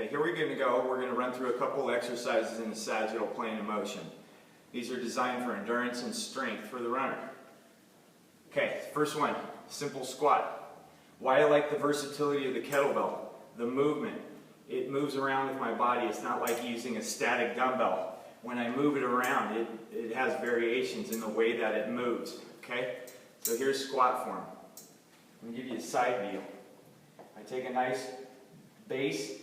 Okay, here we're going to go. We're going to run through a couple exercises in the sagittal plane of motion. These are designed for endurance and strength for the runner. Okay, first one, simple squat. Why I like the versatility of the kettlebell, the movement. It moves around with my body. It's not like using a static dumbbell. When I move it around, it has variations in the way that it moves. Okay, so here's squat form. I'm going to give you a side view. I take a nice base.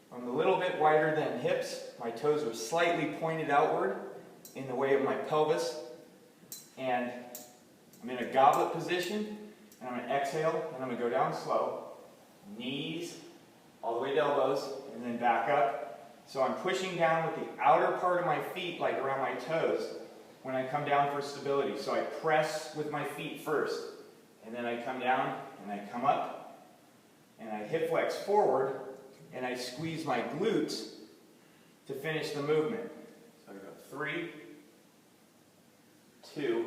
I'm a little bit wider than hips. My toes are slightly pointed outward in the way of my pelvis. And I'm in a goblet position. And I'm going to exhale, and I'm going to go down slow. Knees, all the way to elbows, and then back up. So I'm pushing down with the outer part of my feet, like around my toes, when I come down for stability. So I press with my feet first. And then I come down, and I come up, and I hip flex forward, and I squeeze my glutes to finish the movement. So I go 3, 2,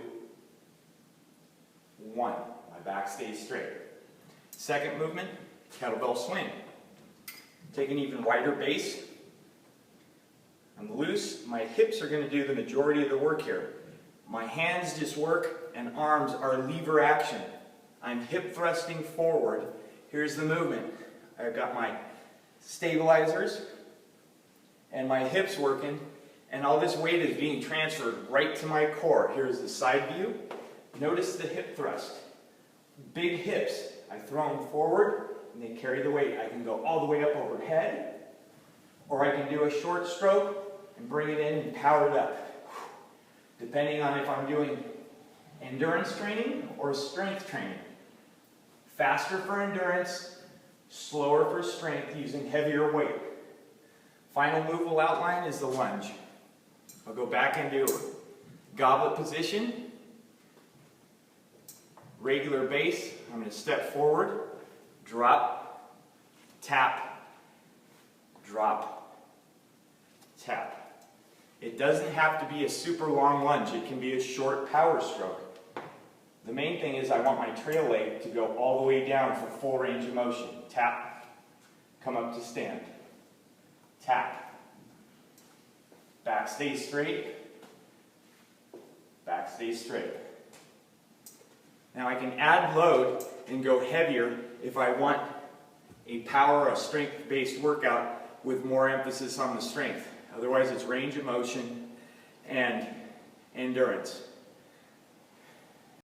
1. My back stays straight. Second movement, kettlebell swing. Take an even wider base. I'm loose. My hips are going to do the majority of the work here. My hands just work, and arms are lever action. I'm hip thrusting forward. Here's the movement. I've got my stabilizers and my hips working, and all this weight is being transferred right to my core. Here's the side view. Notice the hip thrust. Big hips. I throw them forward and they carry the weight. I can go all the way up overhead, or I can do a short stroke and bring it in and power it up. Depending on if I'm doing endurance training or strength training. Faster for endurance, slower for strength using heavier weight. Final move we'll outline is the lunge. I'll go back into goblet position. Regular base. I'm going to step forward, drop, tap, drop, tap. It doesn't have to be a super long lunge. It can be a short power stroke. The main thing is I want my trail leg to go all the way down for full range of motion. Tap, come up to stand. Tap. Back stays straight. Back stays straight. Now I can add load and go heavier if I want a power or strength-based workout with more emphasis on the strength. Otherwise it's range of motion and endurance.